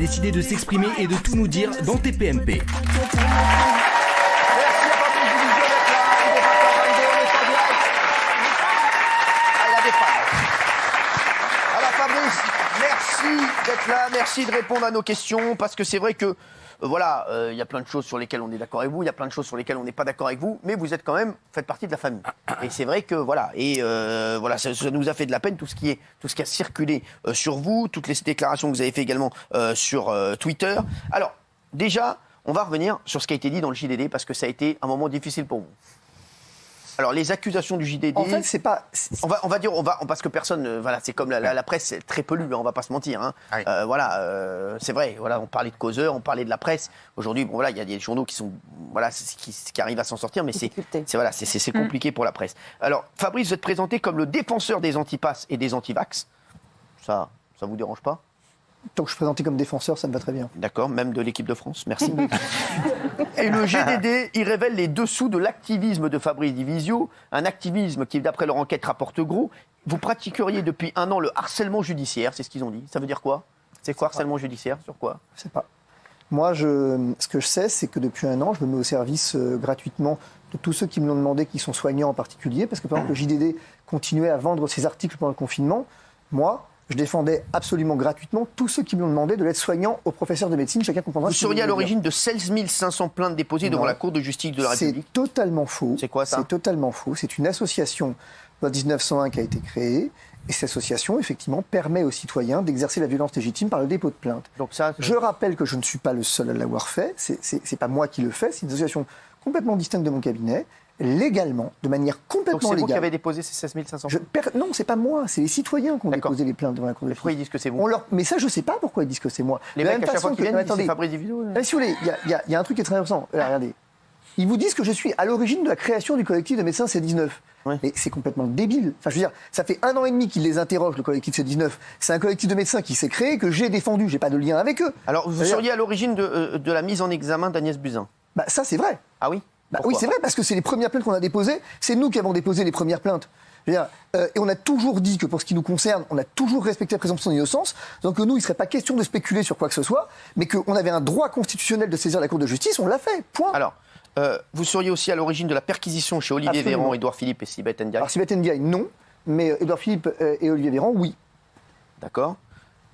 décidé de s'exprimer et de tout nous dire dans TPMP. Merci d'être là, merci de répondre à nos questions, parce que c'est vrai que, voilà, il y a plein de choses sur lesquelles on est d'accord avec vous, il y a plein de choses sur lesquelles on n'est pas d'accord avec vous, mais vous êtes quand même, faites partie de la famille. Et c'est vrai que, voilà, voilà, ça nous a fait de la peine, tout ce qui a circulé sur vous, toutes les déclarations que vous avez fait également sur Twitter. Alors, déjà, on va revenir sur ce qui a été dit dans le JDD, parce que ça a été un moment difficile pour vous. Alors, les accusations du JDD... En fait, c'est pas... On va dire, parce que personne... voilà, c'est comme la presse, c'est très polluée, on va pas se mentir. Hein. Oui. C'est vrai, voilà, on parlait de causeurs, on parlait de la presse. Aujourd'hui, bon, voilà, il y a des journaux qui sont... Voilà, qui arrivent à s'en sortir, mais c'est compliqué pour la presse. Alors, Fabrice, vous êtes présenté comme le défenseur des antipasses et des antivax. Ça vous dérange pas ? Tant que je suis présenté comme défenseur, ça me va très bien. D'accord, même de l'équipe de France, merci. Et le GDD, il révèle les dessous de l'activisme de Fabrice Divisio, un activisme qui, d'après leur enquête, rapporte gros. Vous pratiqueriez depuis 1 an le harcèlement judiciaire, c'est ce qu'ils ont dit. Ça veut dire quoi ? C'est quoi harcèlement judiciaire ? Sur quoi ? Je sais pas. Moi, ce que je sais, c'est que depuis 1 an, je me mets au service gratuitement de tous ceux qui me l'ont demandé, qui sont soignants en particulier, parce que par exemple, le JDD continuait à vendre ses articles pendant le confinement. Moi, je défendais absolument gratuitement tous ceux qui me l'ont demandé de l'être soignant aux professeurs de médecine. Chacun comprendra. Vous seriez à l'origine de 16 500 plaintes déposées devant la Cour de justice de la République. C'est totalement faux. C'est quoi ça ? C'est totalement faux. C'est une association en 1901 qui a été créée. Et cette association, effectivement, permet aux citoyens d'exercer la violence légitime par le dépôt de plainte. Donc ça, je rappelle que je ne suis pas le seul à l'avoir fait. C'est pas moi qui le fais. C'est une association complètement distincte de mon cabinet. Légalement, de manière complètement légale. Donc c'est vous qui avez déposé ces 16 500 Non, c'est pas moi, c'est les citoyens qui ont déposé les plaintes devant la Cour de justice. Pourquoi ils disent que c'est vous ? Mais ça, je sais pas pourquoi ils disent que c'est moi. Les mecs, à chaque fois qu'ils viennent, ils disent c'est Fabrice Divisio. Si vous voulez, il y a un truc qui est très important. Regardez, ils vous disent que je suis à l'origine de la création du collectif de médecins C19. Ouais. Mais c'est complètement débile. Enfin, je veux dire, ça fait 1 an et demi qu'ils les interrogent, le collectif C19. C'est un collectif de médecins qui s'est créé, que j'ai défendu. J'ai pas de lien avec eux. Alors, vous seriez à l'origine de la mise en examen d'Agnès Buzyn ? Bah, ça, c'est vrai. Ah oui ? Oui, c'est vrai, parce que c'est les premières plaintes qu'on a déposées. C'est nous qui avons déposé les premières plaintes. Je veux dire, et on a toujours dit que pour ce qui nous concerne, on a toujours respecté la présomption d'innocence. Donc que nous, il ne serait pas question de spéculer sur quoi que ce soit, mais qu'on avait un droit constitutionnel de saisir la Cour de justice, on l'a fait. Point. Alors, vous seriez aussi à l'origine de la perquisition chez Olivier Véran, Édouard Philippe et Sibeth Ndiaye ? Alors Sibeth Ndiaye, non. Mais Édouard Philippe et Olivier Véran, oui. D'accord.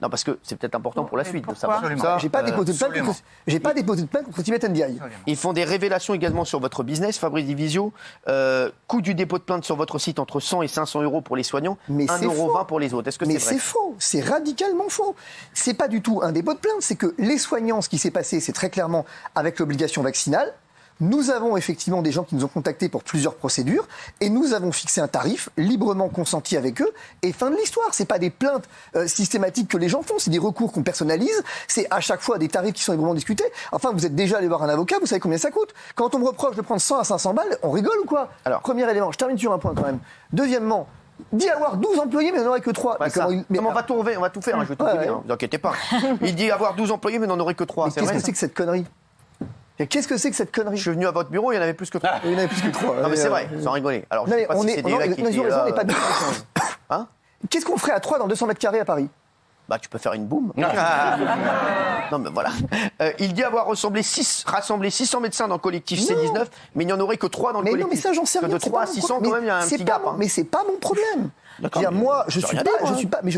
Non, parce que c'est peut-être important pour la suite de savoir tout ça. J'ai pas déposé de plainte contre Sibeth Ndiaye. Ils font des révélations également sur votre business, Fabrice Divisio. Coût du dépôt de plainte sur votre site entre 100 et 500 euros pour les soignants, 1,20 € pour les autres. Est-ce que c'est vrai ? Mais c'est faux, c'est radicalement faux. C'est pas du tout un dépôt de plainte, c'est que les soignants, ce qui s'est passé, c'est très clairement avec l'obligation vaccinale. Nous avons effectivement des gens qui nous ont contactés pour plusieurs procédures et nous avons fixé un tarif librement consenti avec eux et fin de l'histoire. C'est pas des plaintes systématiques que les gens font, c'est des recours qu'on personnalise, c'est à chaque fois des tarifs qui sont librement discutés. Enfin, vous êtes déjà allé voir un avocat, vous savez combien ça coûte. Quand on me reproche de prendre 100 à 500 balles, on rigole ou quoi ? Alors, premier élément, je termine sur un point quand même. Deuxièmement, dit avoir 12 employés, mais il n'en aurait que 3. Ouais, on va tout faire, je vais tout vous dire, ne vous inquiétez pas. Il dit avoir 12 employés, mais il n'en aurait que 3. Qu'est-ce que c'est que cette connerie ? Qu'est-ce que c'est que cette connerie ? Je suis venu à votre bureau, il y en avait plus que 3. Il y en avait plus que 3. Non mais c'est vrai, sans rigoler. Alors, je sais pas si c'est des mecs qui étaient là... pas bien. Hein ? Qu'est-ce qu'on ferait à 3 dans 200 mètres carrés à Paris ? Bah, tu peux faire une boum. Non, mais voilà. Il dit avoir rassemblé 600 médecins dans le collectif C19, mais il n'y en aurait que 3 dans le collectif. Non, mais ça, j'en sais rien. De 3 à 600, quand même, il y a un petit gap. Mais c'est pas mon problème. Moi, je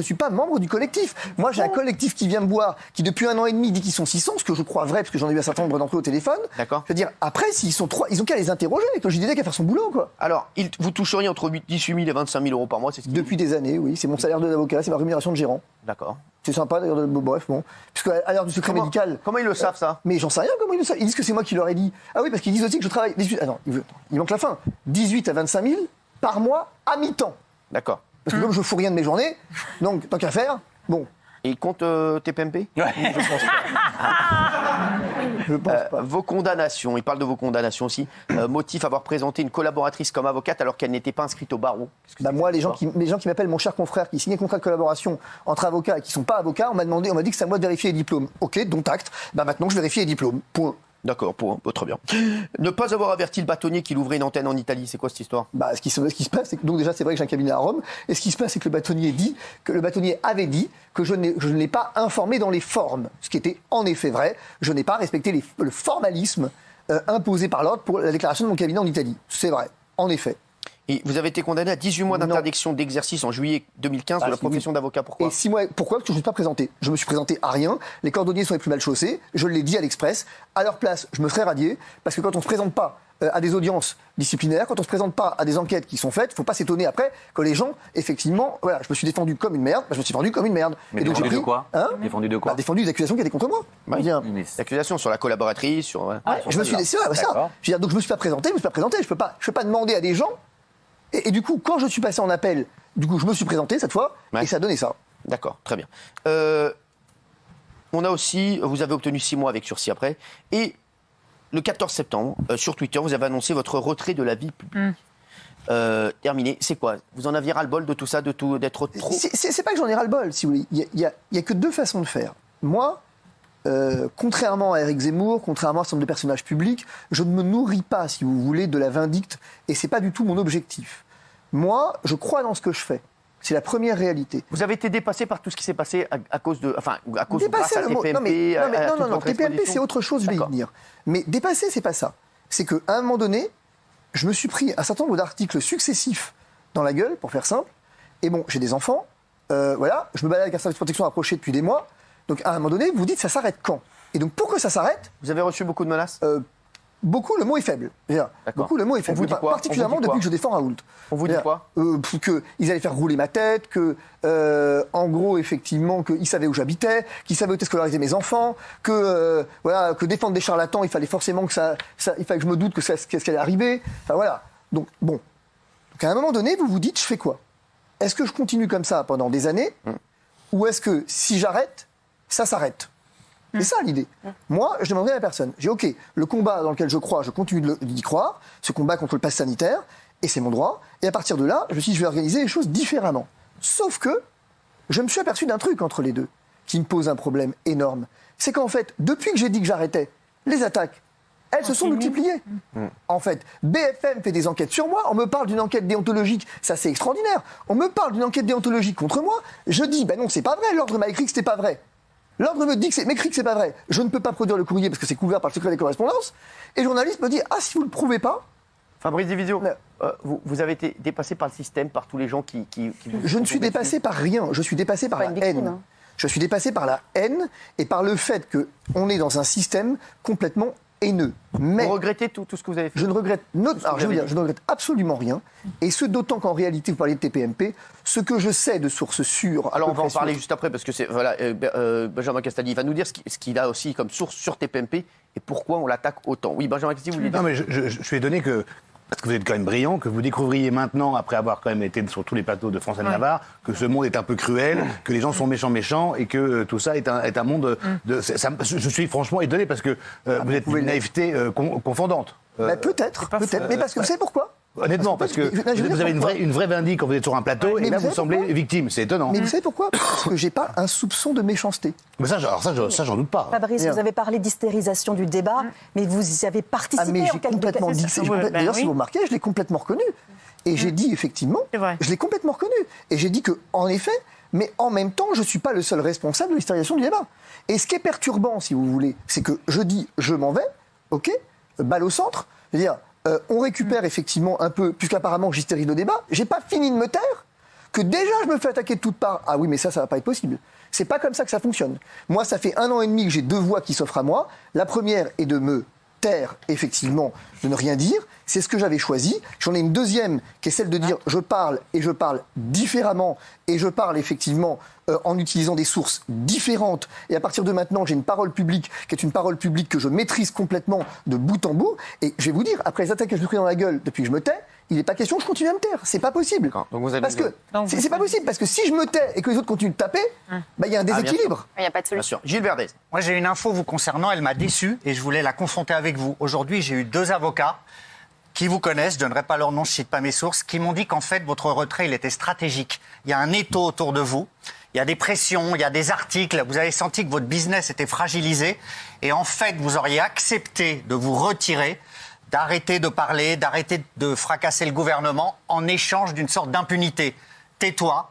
suis pas membre du collectif. Moi, j'ai un collectif qui vient me voir, qui depuis 1 an et demi dit qu'ils sont 600, ce que je crois vrai, parce que j'en ai eu un certain nombre d'entre eux au téléphone. D'accord. Je veux dire, après, s'ils sont 3, ils ont qu'à les interroger, et que le JDD qu'à faire son boulot, quoi. Alors, vous toucheriez entre 18 000 et 25 000 euros par mois, c'est ce depuis des années, oui. C'est mon salaire d'avocat, c'est ma rémunération de gérant. D'accord. C'est sympa d'ailleurs, bref, bon. Puisque à l'heure du secret médical. Comment ils le savent, ça ? Mais j'en sais rien, comment ils le savent. Ils disent que c'est moi qui leur ai dit. Ah oui, parce qu'ils disent aussi que je travaille. Il manque la fin. 18 à 25 000 par mois à mi-temps. D'accord. Parce que comme je fous rien de mes journées, donc tant qu'à faire, bon. Et il compte TPMP ? Je pense pas. Je pense pas. Vos condamnations, il parle de vos condamnations aussi. Motif avoir présenté une collaboratrice comme avocate alors qu'elle n'était pas inscrite au barreau. Moi, les gens qui m'appellent mon cher confrère, qui signent contrat de collaboration entre avocats et qui ne sont pas avocats, on m'a dit que c'est à moi de vérifier les diplômes. Ok, dont acte. Maintenant, je vérifie les diplômes. Point. D'accord, très bien. Ne pas avoir averti le bâtonnier qu'il ouvrait une antenne en Italie, c'est quoi cette histoire? Ce qui se passe, c'est que donc déjà c'est vrai que j'ai un cabinet à Rome, et ce qui se passe c'est que le bâtonnier avait dit que je ne l'ai pas informé dans les formes, ce qui était en effet vrai. Je n'ai pas respecté le formalisme imposé par l'ordre pour la déclaration de mon cabinet en Italie. C'est vrai, en effet. Et vous avez été condamné à 18 mois d'interdiction d'exercice en juillet 2015 de la profession d'avocat. Pourquoi? Et 6 mois. Pourquoi? Parce que je ne me suis pas présenté. Je me suis présenté à rien. Les cordonniers sont les plus mal chaussés. Je l'ai dit à l'Express. À leur place, je me serais radié. Parce que quand on ne se présente pas à des audiences disciplinaires, quand on ne se présente pas à des enquêtes qui sont faites, il ne faut pas s'étonner après que les gens, effectivement, voilà, je me suis défendu comme une merde. Je me suis vendu comme une merde. Mais défendu de quoi? Défendu de quoi? Défendu des accusations qui étaient contre moi. L'accusations sur la collaboratrice, sur. Je me suis laissé. Ça. Donc je me suis pas présenté. Je peux pas demander à des gens. Et du coup, quand je suis passé en appel, du coup, je me suis présenté cette fois, et ça a donné ça. D'accord, très bien. On a aussi, vous avez obtenu 6 mois avec sursis après, et le 14 septembre, sur Twitter, vous avez annoncé votre retrait de la vie publique. Terminé. C'est quoi? Vous en aviez ras-le-bol de tout ça, d'être trop... C'est pas que j'en ai ras-le-bol, si vous voulez. Il y a que 2 façons de faire. Moi, contrairement à Éric Zemmour, contrairement à un certain nombre de personnages publics, je ne me nourris pas, si vous voulez, de la vindicte, et c'est pas du tout mon objectif. Moi, je crois dans ce que je fais. C'est la première réalité. Vous avez été dépassé par tout ce qui s'est passé à cause de... Enfin, grâce à TPMP... Non, TPMP, c'est autre chose, je vais y venir. Mais dépasser, c'est pas ça. C'est qu'à un moment donné, je me suis pris un certain nombre d'articles successifs dans la gueule, pour faire simple. Et bon, j'ai des enfants, voilà, je me balade avec un service de protection approché depuis des mois. Donc, à un moment donné, vous vous dites, ça s'arrête quand? Et donc, pour que ça s'arrête... Vous avez reçu beaucoup de menaces? Beaucoup, le mot est faible. Beaucoup, le mot est faible. On vous dit quoi? Particulièrement depuis que je défends Raoult. On vous dit quoi? Qu'ils allaient faire rouler ma tête, en gros, effectivement, qu'ils savaient où j'habitais, qu'ils savaient où étaient scolarisés mes enfants, que défendre des charlatans, il fallait forcément il fallait que je me doute qu'est-ce qui allait arriver. Enfin, voilà. Donc, bon. Donc, à un moment donné, vous vous dites, je fais quoi? Est-ce que je continue comme ça pendant des années? Ou est-ce que, si j'arrête, ça s'arrête? C'est ça l'idée. Moi, je demanderai à la personne. J'ai OK, le combat dans lequel je crois, je continue d'y croire, ce combat contre le pass sanitaire, et c'est mon droit. Et à partir de là, je me suis dit, je vais organiser les choses différemment. Sauf que, je me suis aperçu d'un truc entre les deux, qui me pose un problème énorme. C'est qu'en fait, depuis que j'ai dit que j'arrêtais, les attaques, elles se sont multipliées. En fait, BFM fait des enquêtes sur moi, on me parle d'une enquête déontologique, ça c'est extraordinaire. On me parle d'une enquête déontologique contre moi, je dis, ben non, c'est pas vrai, l'ordre m'a écrit que c'était pas vrai. L'ordre me dit m'écrit que c'est pas vrai. Je ne peux pas produire le courrier parce que c'est couvert par le secret des correspondances. Et le journaliste me dit, ah, si vous ne le prouvez pas... Fabrice Divisio, vous avez été dépassé par le système, par tous les gens qui Je ne suis dépassé par rien, je suis dépassé par la haine. Hein. Je suis dépassé par la haine et par le fait qu'on est dans un système complètement haineux. Mais vous regrettez tout ce que vous avez fait? Je ne regrette, je ne regrette absolument rien. Et ce d'autant qu'en réalité, vous parlez de TPMP, ce que je sais de sources sûres... Alors on va en parler juste après, parce que c'est Benjamin Castaldi va nous dire ce qu'il a aussi comme source sur TPMP et pourquoi on l'attaque autant. Oui, Benjamin Castaldi, vous voulez dire? Non, mais je suis étonné que... Parce que vous êtes quand même brillant, que vous découvriez maintenant, après avoir quand même été sur tous les plateaux de France et de Navarre, que ce monde est un peu cruel, que les gens sont méchants et que tout ça est un monde de... je suis franchement étonné parce que vous êtes une naïveté confondante. Peut-être. Mais parce que vous savez pourquoi? Honnêtement, parce que vous avez une vraie vindicte quand vous êtes sur un plateau, et là vous semblez victime, c'est étonnant. Mais vous savez pourquoi? Parce que j'ai pas un soupçon de méchanceté. Mais ça, j'en doute pas. Fabrice, vous avez parlé d'hystérisation du débat, mais vous y avez participé mais j'ai complètement dit. D'ailleurs, si vous remarquez, je l'ai complètement reconnu. Et j'ai dit, effectivement, je l'ai complètement reconnu. Et j'ai dit que, en effet, mais en même temps, je ne suis pas le seul responsable de l'hystérisation du débat. Et ce qui est perturbant, si vous voulez, c'est que je dis, je m'en vais, OK, balle au centre, c'est-à-dire... on récupère effectivement un peu, puisqu'apparemment j'hystérise le débat, j'ai pas fini de me taire, que déjà je me fais attaquer de toutes parts. Ah oui, mais ça va pas être possible. C'est pas comme ça que ça fonctionne. Moi, ça fait 1 an et demi que j'ai 2 voies qui s'offrent à moi. La première est de me taire, effectivement, de ne rien dire. C'est ce que j'avais choisi. J'en ai une deuxième qui est celle de dire je parle et je parle différemment et je parle effectivement en utilisant des sources différentes. Et à partir de maintenant, j'ai une parole publique qui est une parole publique que je maîtrise complètement de bout en bout. Et je vais vous dire, après les attaques que je me pris dans la gueule depuis que je me tais, il n'est pas question que je continue à me taire. C'est pas possible. Donc vous avez parce que c'est pas possible. Parce que si je me tais et que les autres continuent de taper, il y a un déséquilibre. Il n'y a pas de solution. Gilles Verdez. Moi, j'ai une info vous concernant. Elle m'a déçu et je voulais la confronter avec vous. Aujourd'hui, j'ai eu 2 avocats qui vous connaissent, je ne donnerai pas leur nom, je ne cite pas mes sources, qui m'ont dit qu'en fait, votre retrait, il était stratégique. Il y a un étau autour de vous, il y a des pressions, il y a des articles, vous avez senti que votre business était fragilisé, et en fait, vous auriez accepté de vous retirer, d'arrêter de parler, d'arrêter de fracasser le gouvernement en échange d'une sorte d'impunité. Tais-toi,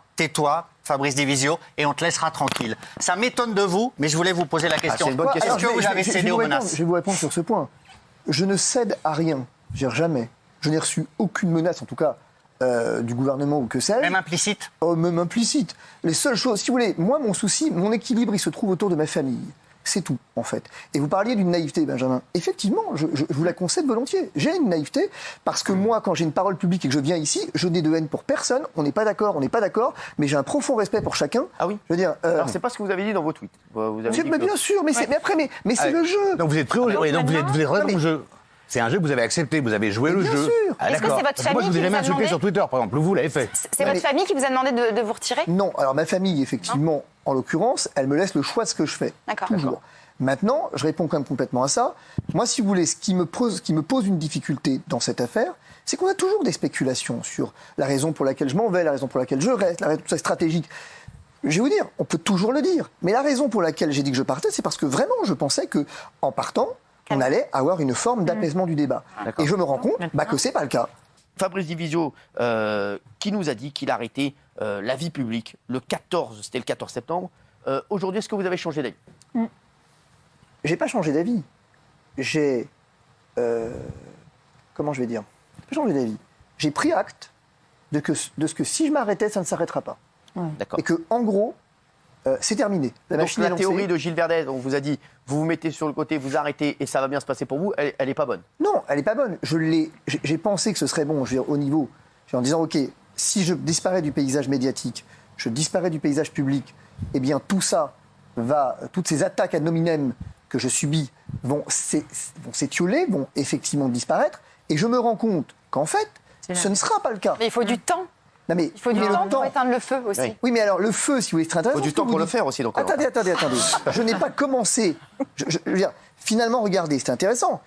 Fabrice Divisio, et on te laissera tranquille. Ça m'étonne de vous, mais je voulais vous poser la question. C'est une bonne question. Est-ce que vous avez cédé aux menaces? Je vais vous répondre sur ce point. Je ne cède à rien. Jamais. Je n'ai reçu aucune menace, en tout cas, du gouvernement ou que sais-je. Même implicite? Même implicite. Les seules choses, si vous voulez, moi, mon souci, mon équilibre, il se trouve autour de ma famille. C'est tout, en fait. Et vous parliez d'une naïveté, Benjamin. Effectivement, je vous la concède volontiers. J'ai une naïveté, parce que moi, quand j'ai une parole publique et que je viens ici, je n'ai de haine pour personne. On n'est pas d'accord, mais j'ai un profond respect pour chacun. Ah oui. Je veux dire. Alors, c'est pas ce que vous avez dit dans vos tweets. Vous avez dit mais bien sûr, mais c'est le jeu. Donc vous êtes pris au jeu. Donc vous êtes vraiment au jeu. C'est un jeu que vous avez accepté, vous avez joué le bien jeu. Sûr. Est-ce que c'est votre famille moi, je vous ai jamais insulté sur Twitter, par exemple. Vous l'avez fait. C'est votre famille qui vous a demandé de vous retirer? Non. Alors ma famille, effectivement, en l'occurrence, elle me laisse le choix de ce que je fais. D'accord. Toujours. Maintenant, je réponds quand même complètement à ça. Moi, si vous voulez, ce qui me pose une difficulté dans cette affaire, c'est qu'on a toujours des spéculations sur la raison pour laquelle je m'en vais, la raison pour laquelle je reste, la raison stratégique. Je vais vous dire, on peut toujours le dire. Mais la raison pour laquelle j'ai dit que je partais, c'est parce que vraiment, je pensais que, en partant, on allait avoir une forme d'apaisement du débat. Et je me rends compte que c'est pas le cas. Fabrice Divisio, qui nous a dit qu'il arrêtait la vie publique c'était le 14 septembre. Aujourd'hui, est-ce que vous avez changé d'avis? J'ai pas changé d'avis. J'ai... comment je vais dire? J'ai pas changé d'avis. J'ai pris acte de ce que si je m'arrêtais, ça ne s'arrêtera pas. D'accord. Et que, en gros, c'est terminé. Donc la théorie de Gilles Verdet, on vous a dit, vous vous mettez sur le côté, vous arrêtez et ça va bien se passer pour vous, elle n'est pas bonne. Non, elle n'est pas bonne. J'ai pensé que ce serait bon, je veux dire, au niveau, en disant, OK, si je disparais du paysage médiatique, je disparais du paysage public, eh bien tout ça toutes ces attaques ad hominem que je subis vont s'étioler, vont effectivement disparaître, et je me rends compte qu'en fait, ce ne sera pas le cas. Mais il faut du temps. Non, mais il faut du temps pour éteindre le feu aussi. Oui, mais alors le feu, si vous voulez, c'est très intéressant. Il faut du temps pour le faire aussi. Donc, attendez. Je n'ai pas commencé. Je veux dire, finalement, regardez, c'est intéressant.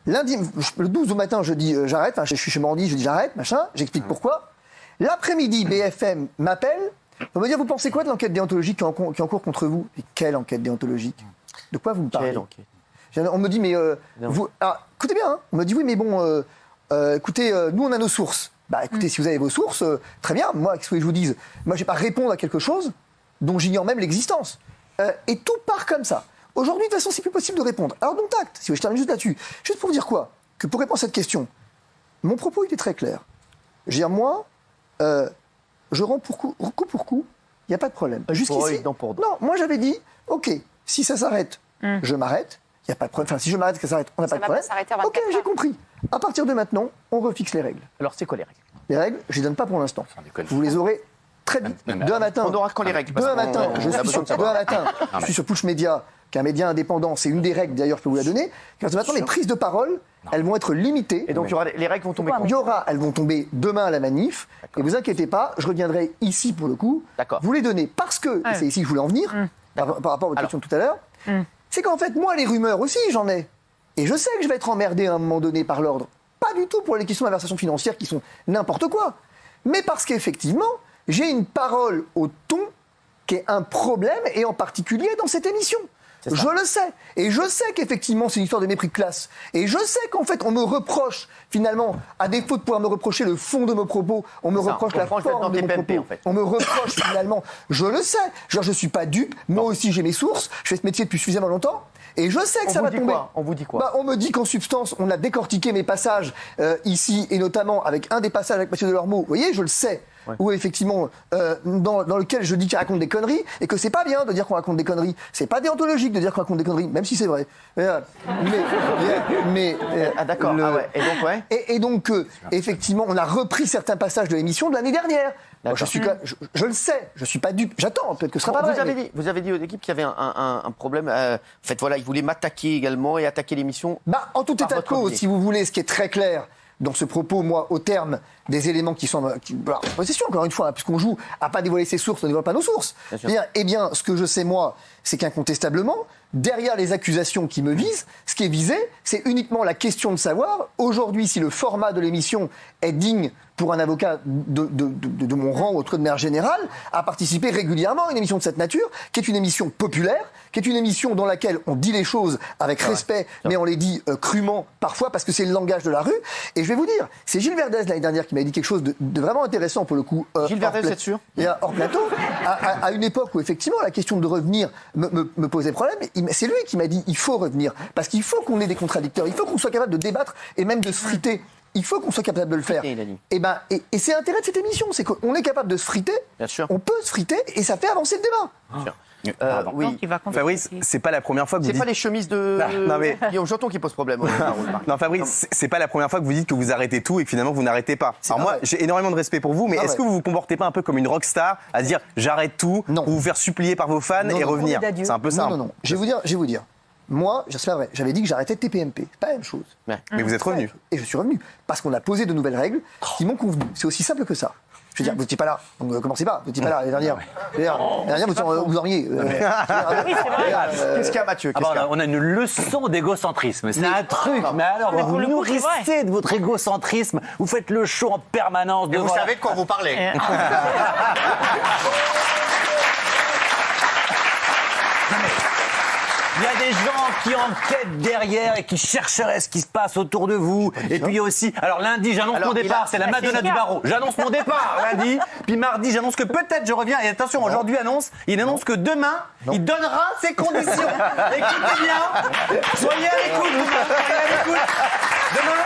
Lundi, le 12 au matin, je dis j'arrête. Enfin, je suis chez Mordi, je dis j'arrête, machin. J'explique pourquoi. L'après-midi, BFM m'appelle. On me dire, vous pensez quoi de l'enquête déontologique qui est en cours contre vous? Et quelle enquête déontologique? De quoi vous me parlez? On me dit, mais vous. Alors, écoutez bien, hein, on me dit, oui, mais bon, écoutez, nous, on a nos sources. Bah, écoutez, si vous avez vos sources, très bien. Moi, qu'est-ce que je vous dise? Moi, je ne vais pas répondre à quelque chose dont j'ignore même l'existence. Et tout part comme ça. Aujourd'hui, de toute façon, c'est plus possible de répondre. Alors, donc, tact, si je termine juste là-dessus. Juste pour vous dire quoi? Que pour répondre à cette question, mon propos, il est très clair. Je veux dire, moi, je rends coup pour coup, il n'y a pas de problème. Jusqu'ici, non, moi, j'avais dit, OK, si ça s'arrête, je m'arrête. Il n'y a pas de problème. Enfin, si je m'arrête, que ça s'arrête, on n'a pas de problème. OK, j'ai compris. À partir de maintenant, on refixe les règles. Alors, c'est quoi les règles? Les règles, je ne les donne pas pour l'instant. Vous les aurez très vite. Demain matin. On aura quand les règles? Demain matin, je suis sur Push Média, qui est un média indépendant. C'est une des règles, d'ailleurs, je peux vous la donner. Car maintenant, les prises de parole, elles vont être limitées. Et donc, les règles vont tomber quand? Elles vont tomber demain à la manif. Et vous inquiétez pas, je reviendrai ici pour le coup. Vous les donner parce que, c'est ici que je voulais en venir, par rapport à votre question tout à l'heure, c'est qu'en fait, moi, les rumeurs aussi, j'en ai. Et je sais que je vais être emmerdé à un moment donné par l'ordre. Pas du tout pour les questions d'inversation financière qui sont n'importe quoi. Mais parce qu'effectivement, j'ai une parole au ton qui est un problème, et en particulier dans cette émission. Je le sais. Et je sais qu'effectivement, c'est une histoire de mépris de classe. Et je sais qu'en fait, on me reproche, finalement, à défaut de pouvoir me reprocher le fond de mes propos, on me reproche la forme de mes propos. En fait. On me reproche, finalement, je le sais. Genre, je ne suis pas dupe. Moi aussi, j'ai mes sources. Je fais ce métier depuis suffisamment longtemps. Et je sais que ça va tomber. On vous dit quoi? On me dit qu'en substance, on a décortiqué mes passages ici, et notamment avec un des passages avec M. Delormeau. Vous voyez, je le sais. Où effectivement, dans lequel je dis qu'il raconte des conneries, et que c'est pas bien de dire qu'on raconte des conneries. C'est pas déontologique de dire qu'on raconte des conneries, même si c'est vrai. D'accord. Et donc, effectivement, on a repris certains passages de l'émission de l'année dernière. Moi, je le sais, je suis pas dupe. J'attends, peut-être que ce sera pas vrai. Vous avez dit aux équipes qu'il y avait un problème. En fait, voilà, ils voulaient m'attaquer également et attaquer l'émission. En tout état de cause, si vous voulez, ce qui est très clair, dans ce propos, moi, au terme des éléments qui sont... Alors, possession, encore une fois, hein, puisqu'on joue à pas dévoiler ses sources, on ne dévoile pas nos sources. Eh bien, ce que je sais, moi, c'est qu'incontestablement, derrière les accusations qui me visent, ce qui est visé, c'est uniquement la question de savoir, aujourd'hui, si le format de l'émission est digne pour un avocat de mon rang ou autre de manière générale, à participer régulièrement à une émission de cette nature, qui est une émission populaire, qui est une émission dans laquelle on dit les choses avec respect, mais on les dit crûment parfois, parce que c'est le langage de la rue. Et je vais vous dire, c'est Gilles Verdez l'année dernière qui m'a dit quelque chose de vraiment intéressant pour le coup. Gilles Verdez, vous êtes sûr ? Hors plateau, à une époque où effectivement la question de revenir me posait problème, c'est lui qui m'a dit il faut revenir, parce qu'il faut qu'on ait des contradicteurs, il faut qu'on soit capable de débattre et même de se friter. Il faut qu'on soit capable de le faire. Et c'est l'intérêt de cette émission, c'est qu'on est capable de se friter, on peut se friter et ça fait avancer le débat. Oui, Fabrice, c'est pas la première fois que vous c'est dites... pas les chemises de Guillaume Janton qui posent problème. Non, Fabrice, c'est pas la première fois que vous dites que vous arrêtez tout et que finalement vous n'arrêtez pas. Alors moi, j'ai énormément de respect pour vous, mais est-ce que vous vous comportez pas un peu comme une rockstar à dire j'arrête tout pour vous faire supplier par vos fans et revenir? C'est un peu ça. Non. Je vais vous dire. Moi, c'est pas vrai. J'avais dit que j'arrêtais TPMP. C'est pas la même chose. Mais vous êtes revenu. Et je suis revenu. Parce qu'on a posé de nouvelles règles qui m'ont convenu. C'est aussi simple que ça. Je veux dire, vous n'étiez pas là. Donc commencez pas. Vous n'étiez pas là l'année dernière. L'année dernière, vous dormiez. Oui, c'est vrai. Qu'est-ce qu'il y a, Mathieu? On a une leçon d'égocentrisme. C'est un truc. Mais alors, vous nourrissez de votre égocentrisme. Vous faites le show en permanence. Et vous savez de quoi vous parlez. Il y a des gens qui enquêtent derrière et qui chercheraient ce qui se passe autour de vous. Et puis il y a aussi... Alors lundi, j'annonce mon départ. C'est la Madonna du barreau. J'annonce mon départ lundi. Puis mardi, j'annonce que peut-être je reviens. Et attention, aujourd'hui, il annonce que demain, il donnera ses conditions. Écoutez bien. Soyez à l'écoute. Soyez à l'écoute. Demain,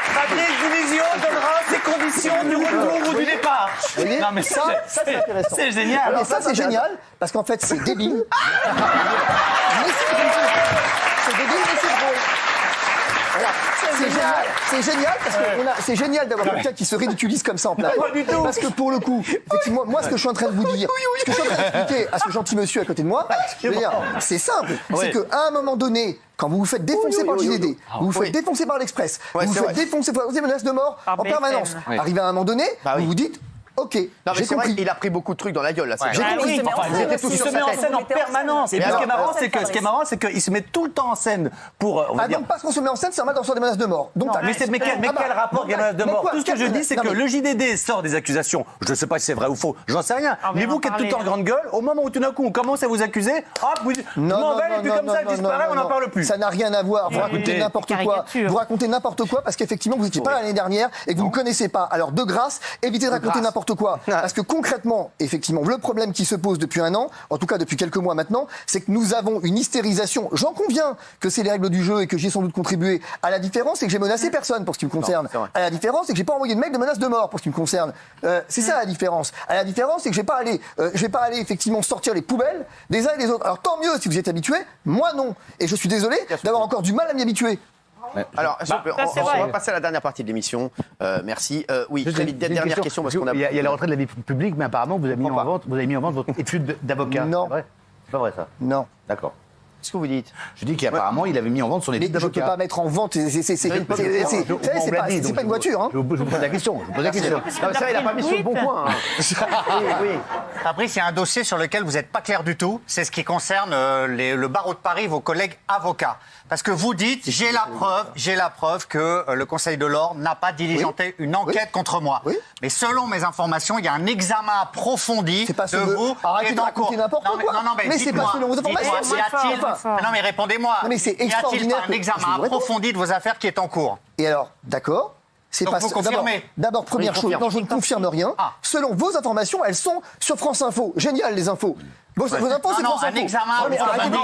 Fabrice Division donnera ses conditions du retour ou du départ. Non mais ça c'est intéressant. C'est génial. Mais ça c'est génial parce qu'en fait c'est débile. C'est débile mais c'est drôle. Voilà. C'est génial parce que c'est génial d'avoir quelqu'un qui se ridiculise comme ça en plateau. Parce que pour le coup, effectivement, moi ce que je suis en train de vous dire, ce que je suis en train d'expliquer à ce gentil monsieur à côté de moi, je veux dire, c'est simple. C'est qu'à un moment donné, quand vous vous faites défoncer par JDD, vous vous faites défoncer par l'Express, vous vous faites défoncer par des menaces de mort en permanence, arrivé à un moment donné, vous vous dites ok, non, mais c'est vrai qu'il a pris beaucoup de trucs dans la gueule là. J'ai compris. Il se met en scène en permanence. Et puis ce qui est marrant, c'est qu'il se met tout le temps en scène pour. Donc parce qu'on se met en scène, c'est normal d'en sortir des menaces de mort. Donc mais quel rapport avec les menaces de mort? Tout ce que je dis, c'est que le JDD sort des accusations. Je ne sais pas si c'est vrai ou faux. J'en sais rien. Mais vous qui êtes tout le temps en grande gueule, au moment où tout d'un coup on commence à vous accuser, hop, vous m'en vais et puis comme ça elle disparaît, on n'en parle plus. Ça n'a rien à voir. Vous racontez n'importe quoi. Vous racontez n'importe quoi parce qu'effectivement vous n'étiez pas là l'année dernière et que vous ne connaissez pas. Alors de grâce, évitez de raconter n'importe quoi. Parce que concrètement, effectivement, le problème qui se pose depuis un an, en tout cas depuis quelques mois maintenant, c'est que nous avons une hystérisation. J'en conviens que c'est les règles du jeu et que j'y ai sans doute contribué. À la différence, c'est que j'ai menacé personne pour ce qui me concerne. À la différence, c'est que j'ai pas envoyé de mail de menace de mort pour ce qui me concerne. C'est ça la différence. À la différence, c'est que je vais pas aller effectivement sortir les poubelles des uns et des autres. Alors tant mieux si vous êtes habitués, moi non. Et je suis désolé d'avoir encore du mal à m'y habituer. Alors, on va passer à la dernière partie de l'émission. Merci. Oui, très vite, dernière question parce qu'on a. Il y a la retraite de la vie publique, mais apparemment vous avez mis en vente votre étude d'avocat. Non. C'est pas vrai ça. Non. D'accord. Qu'est-ce que vous dites? Je dis qu'apparemment il avait mis en vente son étude d'avocat. Je ne peux pas mettre en vente. C'est pas une voiture. Hein. Je vous pose la question. Ça, il a pas mis sur le bon point. Oui. Fabrice, il y a un dossier sur lequel vous n'êtes pas clair du tout. C'est ce qui concerne le barreau de Paris, vos collègues avocats. Parce que vous dites, j'ai la preuve que le Conseil de l'Ordre n'a pas diligenté une enquête contre moi. Oui. Mais selon mes informations, il y a un examen approfondi de vous qui est en cours. Mais c'est pas selon vos informations. Non, mais répondez-moi. Mais c'est extraordinaire. Y a-t-il un examen approfondi de vos affaires qui est en cours? Et alors, d'accord. Donc vous confirmez? D'abord, première chose, non, je ne confirme rien. Selon vos informations, elles sont sur France Info. Génial, les infos. Vos infos, c'est France Info. Un examen approfondi.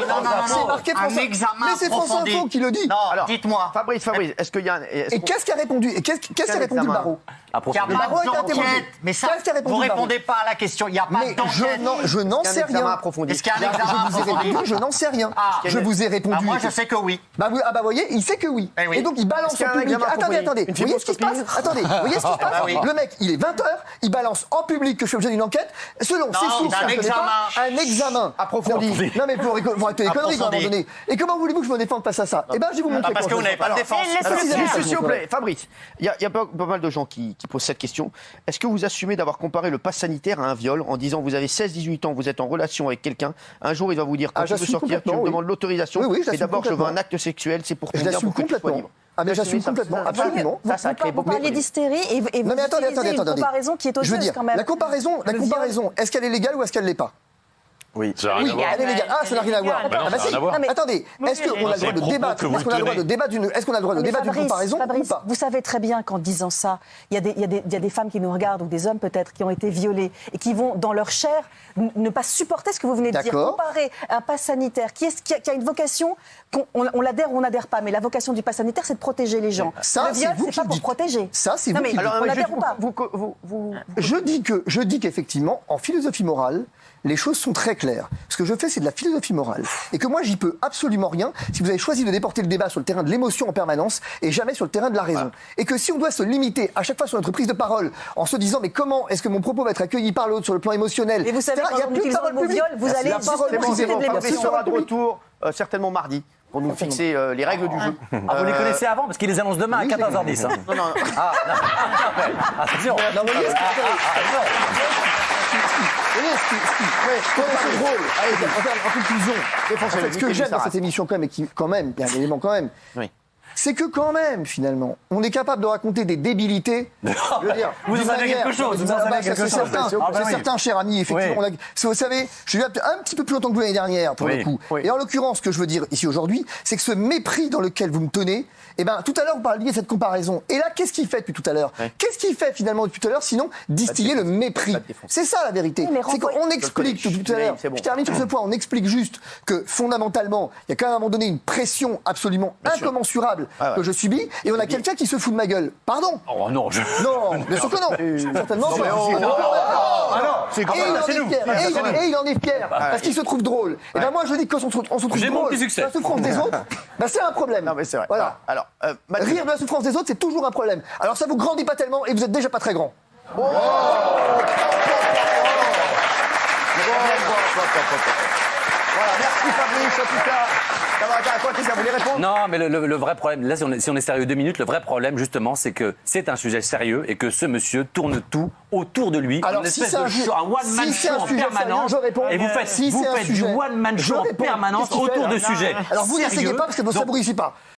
C'est marqué France Info. Mais c'est France Info qui le dit. Non, dites-moi. Fabrice, est-ce qu'il y a... Et qu'est-ce qu'a répondu? Et qu'est-ce qu'a répondu le barreau? Il n'y a pas d'enquête. Mais ça, vous ne répondez pas à la question. Il n'y a pas d'enquête. Je n'en sais rien. Est-ce qu'il y a un examen approfondi? Je n'en sais rien. Je vous ai répondu. Moi, je sais que oui. Bah, vous voyez, il sait que oui. Et donc, il balance son public. Attendez. Vous voyez ce qui se pile. Attendez, vous voyez ce qui se passe Le mec, il est 20h, il balance en public que je suis objet d'une enquête, selon ses sources, un examen approfondi. Non mais pour arrêter les conneries à un moment donné. Et comment voulez-vous que je me défende face à ça? Eh ben, je vais vous montrer. Parce que vous n'avez pas de défense. S'il vous plaît, Fabrice, il y a pas mal de gens qui posent cette question. Est-ce que vous assumez d'avoir comparé le pass sanitaire à un viol en disant vous avez 16-18 ans, vous êtes en relation avec quelqu'un, un jour il va vous dire quand tu veux sortir, tu me demandes l'autorisation, mais d'abord je veux un acte sexuel, c'est pour combien pour que tu sois libre. Ah mais j'assume complètement, absolument. Ça crée beaucoup de parliez d'hystérie et vous non mais attendez. une comparaison qui est odieuse quand même. La comparaison, est-ce qu'elle est légale ou est-ce qu'elle l'est pas? Oui. Oui, elle est légale. Ah, ça n'a rien à voir. Attendez, est-ce qu'on a le droit de débattre? Est-ce qu'on a le droit de débattre d'une comparaison ou pas? Vous savez très bien qu'en disant ça, il y a des femmes qui nous regardent, ou des hommes peut-être, qui ont été violés et qui vont, dans leur chair, ne pas supporter ce que vous venez de dire. Comparer un pass sanitaire qui a une vocation, on l'adhère ou on n'adhère pas, mais la vocation du pass sanitaire, c'est de protéger les gens. Ça, le viol, c'est pas pour protéger. Ça, c'est vous qui dites. On l'adhère ou pas? Je dis qu'effectivement, en philosophie morale, les choses sont très claires. Ce que je fais, c'est de la philosophie morale. Et que moi, j'y peux absolument rien si vous avez choisi de déporter le débat sur le terrain de l'émotion en permanence et jamais sur le terrain de la raison. Et que si on doit se limiter à chaque fois sur notre prise de parole en se disant mais comment est-ce que mon propos va être accueilli par l'autre sur le plan émotionnel, et vous savez, quand on utilise le mot viol, vous allez justement Fabrice sera de retour certainement mardi pour nous fixer les règles du jeu. Ah, vous les connaissez avant parce qu'ils les annoncent demain à 14h10. Non. Attention. C'est drôle. Allez, en conclusion, ce que j'aime dans cette émission quand même, et qui quand même, il y a un élément quand même, c'est que quand même, finalement, on est capable de raconter des débilités. Je veux dire, vous en savez quelque chose. C'est certain, cher ami, effectivement. Vous savez, je suis un petit peu plus longtemps que vous l'année dernière, pour le coup. Et en l'occurrence, ce que je veux dire ici aujourd'hui, c'est que ce mépris dans lequel vous me tenez, eh ben, tout à l'heure, vous parliez de cette comparaison. Et là, qu'est-ce qu'il fait depuis tout à l'heure? Qu'est-ce qu'il fait finalement depuis tout à l'heure, sinon distiller le mépris? C'est ça la vérité. C'est qu'on explique tout à l'heure. Je termine sur ce point. On explique juste que fondamentalement, il y a quand même à un moment donné une pression absolument incommensurable que je subis, et on a quelqu'un qui se fout de ma gueule. Pardon? Oh non, non, bien sûr que non. Certainement pas. Et il en est fier parce qu'il se trouve drôle. Et ben moi je dis que quand on se trouve drôle, la souffrance des autres, c'est un problème. Non mais c'est vrai. Voilà. Alors, rire de la souffrance des autres, c'est toujours un problème. Alors ça vous grandit pas tellement et vous êtes déjà pas très grand. Voilà, merci Fabrice, en tout cas. Ça voulait répondre? Non, mais le vrai problème, là, si on est sérieux 2 minutes, le vrai problème, justement, c'est que c'est un sujet sérieux et que ce monsieur tourne tout autour de lui. Alors, une espèce de un one-man show en permanence. Et vous faites du one-man show en permanence autour de sujets. Alors, vous n'essayez pas parce que ça ne vous réussit pas.